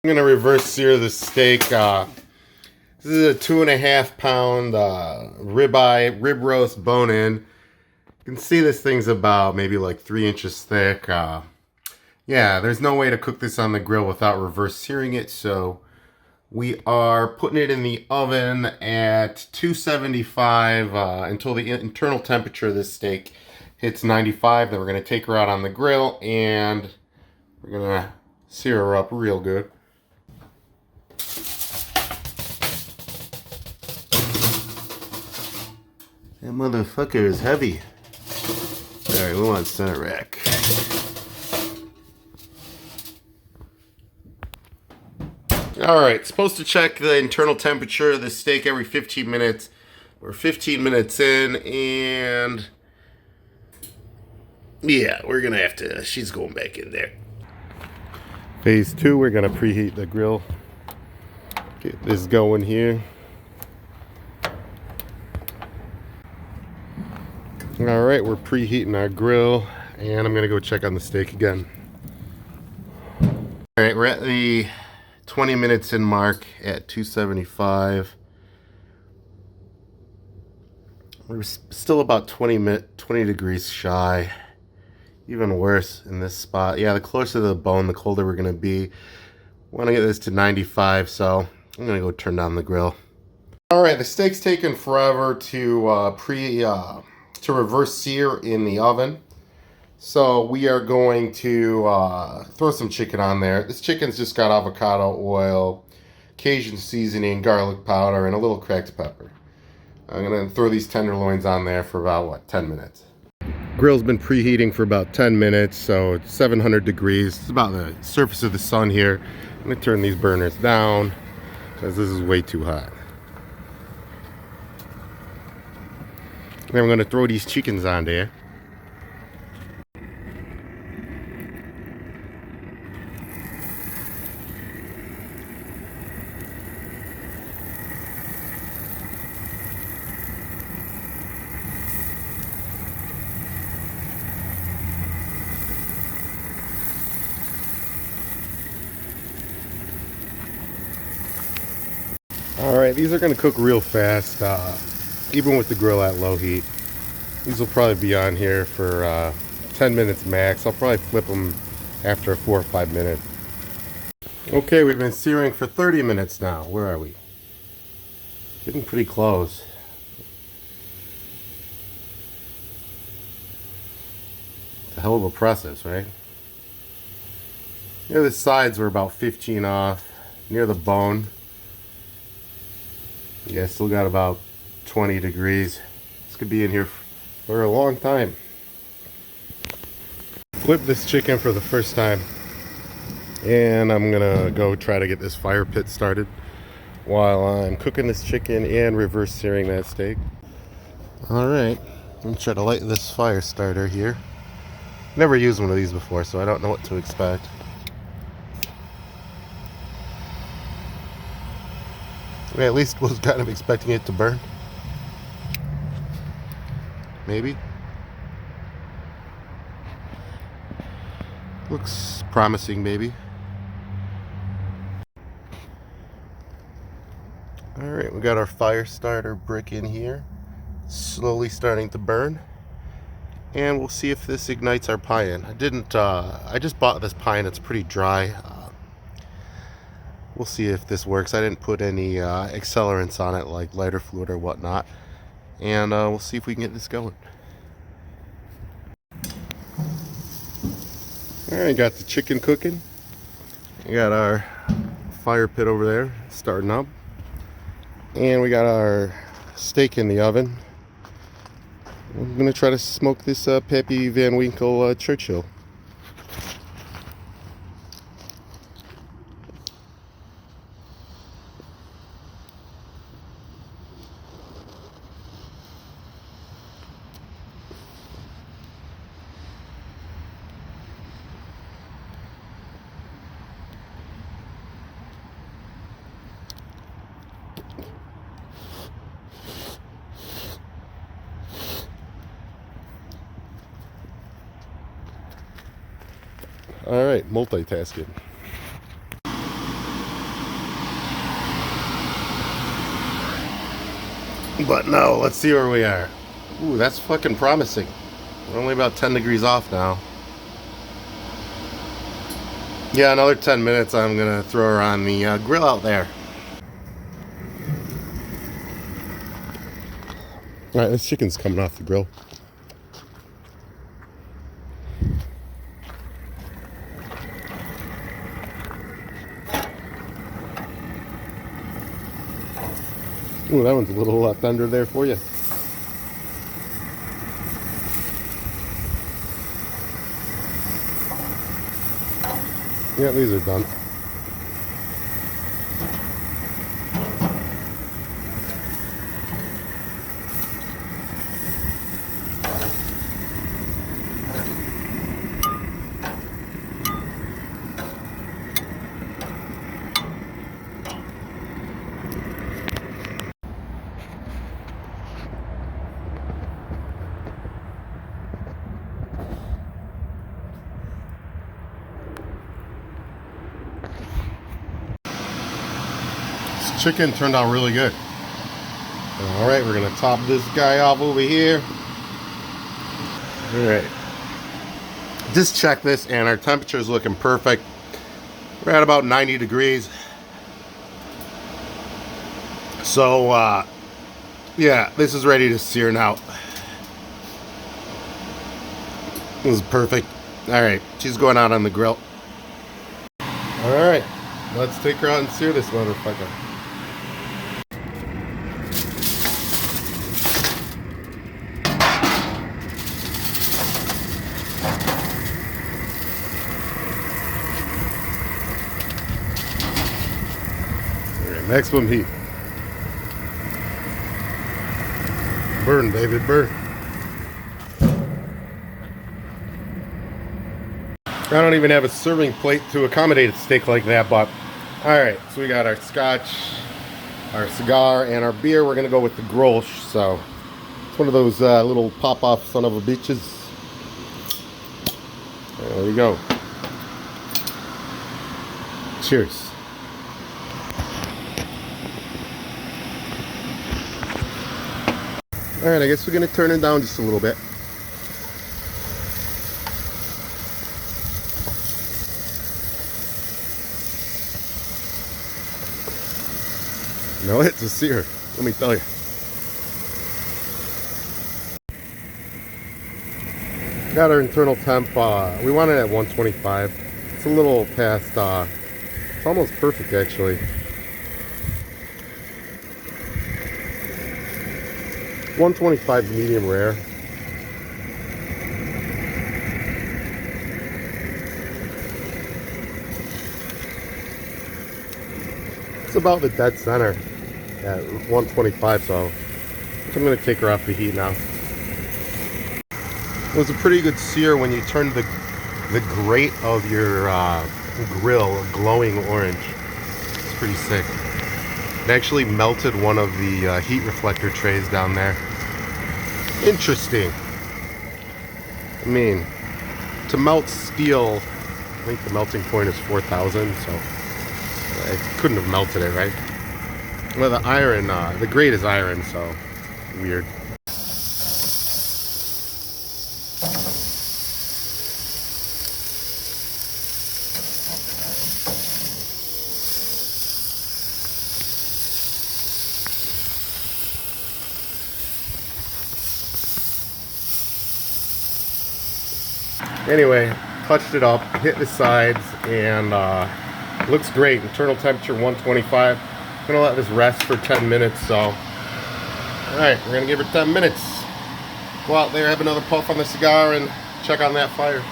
I'm gonna reverse sear the steak. This is a 2.5 pound ribeye rib roast bone in. You can see this thing's about maybe like 3 inches thick. Yeah, there's no way to cook this on the grill without reverse searing it, so we are putting it in the oven at 275 until the internal temperature of this steak hits 95. Then we're going to take her out on the grill and we're going to sear her up real good. That motherfucker is heavy. Alright, we want center rack. Alright, supposed to check the internal temperature of the steak every 15 minutes. We're 15 minutes in, and yeah, we're gonna have to, she's going back in there. Phase 2, we're gonna preheat the grill. Get this going here. Alright, we're preheating our grill, and I'm gonna go check on the steak again. Alright, we're at the 20 minutes in mark at 275. We're still about 20 degrees shy. Even worse in this spot. Yeah, the closer to the bone, the colder we're gonna be. We want to get this to 95, so I'm gonna go turn down the grill. Alright, the steak's taken forever to reverse sear in the oven. So we are going to throw some chicken on there. This chicken's just got avocado oil, Cajun seasoning, garlic powder, and a little cracked pepper. I'm going to throw these tenderloins on there for about, 10 minutes. Grill's been preheating for about 10 minutes, so it's 700 degrees. It's about the surface of the sun here. I'm going to turn these burners down because this is way too hot. Then we're going to throw these chickens on there. Alright, these are going to cook real fast, even with the grill at low heat. These will probably be on here for 10 minutes max. I'll probably flip them after 4 or 5 minutes. Okay, we've been searing for 30 minutes now. Where are we? Getting pretty close. It's a hell of a process, right? Near the sides were about 15 off. Near the bone. Yeah, still got about 20 degrees. This could be in here for a long time. Flip this chicken for the first time. And I'm gonna go try to get this fire pit started while I'm cooking this chicken and reverse searing that steak. Alright, I'm gonna try to light this fire starter here. Never used one of these before, so I don't know what to expect. I at least was kind of expecting it to burn. Maybe. Looks promising, maybe. Alright, we got our fire starter brick in here. Slowly starting to burn. And we'll see if this ignites our pie-in. I just bought this pie-in, it's pretty dry. We'll see if this works. I didn't put any accelerants on it like lighter fluid or whatnot. And we'll see if we can get this going. Alright, got the chicken cooking. We got our fire pit over there starting up. And we got our steak in the oven. We're going to try to smoke this Pappy Van Winkle Churchill. All right, multitasking. But no, let's see where we are. Ooh, that's fucking promising. We're only about 10 degrees off now. Yeah, another 10 minutes, I'm gonna throw her on the grill out there. Alright, this chicken's coming off the grill. Ooh, that one's a little tender there for you. Yeah, these are done. This chicken turned out really good. Alright, we're gonna top this guy off over here. Alright. Just check this, and our temperature is looking perfect. We're at about 90 degrees. So, yeah, this is ready to sear now. This is perfect. Alright, she's going out on the grill. Alright, let's take her out and sear this motherfucker. Alright, maximum heat. Burn, baby, burn. I don't even have a serving plate to accommodate a steak like that, but alright, so we got our scotch, our cigar, and our beer. We're gonna go with the Grolsch, so it's one of those little pop-off son of a bitches. There we go. Cheers. Alright, I guess we're gonna turn it down just a little bit. No, it's a sear, let me tell you. Got our internal temp, we want it at 125. It's a little past, it's almost perfect actually. 125 medium rare. It's about the dead center at 125, so I'm going to take her off the heat now. It was a pretty good sear when you turned the grate of your grill glowing orange. It's pretty sick. It actually melted one of the heat reflector trays down there. Interesting. I mean, to melt steel, I think the melting point is 4,000, so I couldn't have melted it, right? Well, the iron, the grate is iron, so weird. Anyway, touched it up, hit the sides, and looks great. Internal temperature 125. I'm gonna let this rest for 10 minutes, so alright, we're gonna give her 10 minutes. Go out there, have another puff on the cigar, and check on that fire.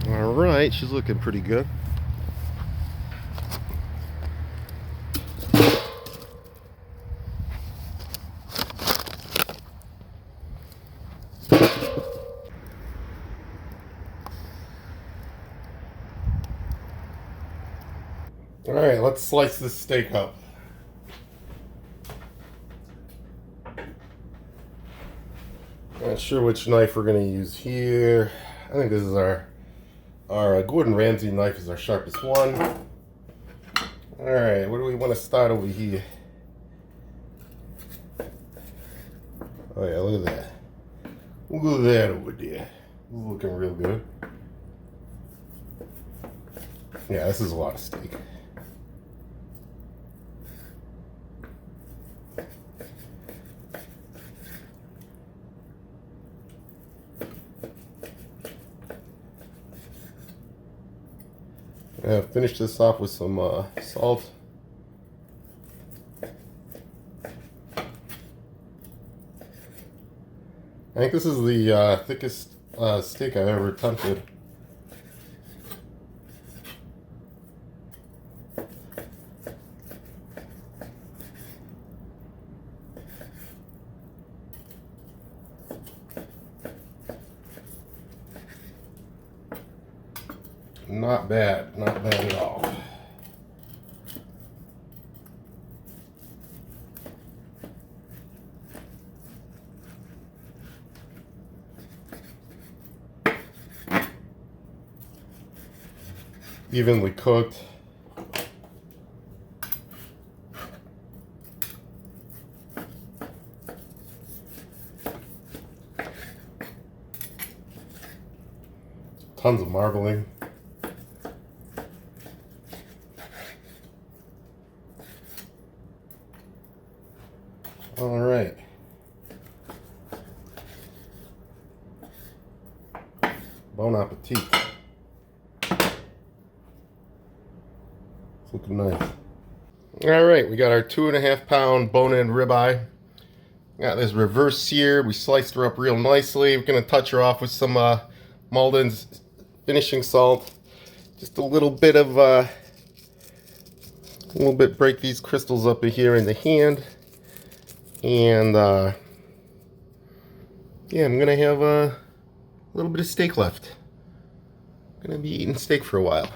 Alright, she's looking pretty good. Alright, let's slice this steak up. Not sure which knife we're going to use here. I think this is our Gordon Ramsay knife is our sharpest one. Alright, where do we want to start over here? Oh yeah, look at that. Look at that over there. Looking real good. Yeah, this is a lot of steak. Finish this off with some salt. I think this is the thickest steak I've ever attempted. Not bad, not bad at all. Evenly cooked. Tons of marbling. All right. Bon appetit. It's looking nice. All right, we got our 2.5 pound bone-in ribeye. Got this reverse sear. We sliced her up real nicely. We're gonna touch her off with some Malden's finishing salt. Just a little bit of break these crystals up here in the hand. And yeah, I'm gonna have a little bit of steak left. Gonna be eating steak for a while.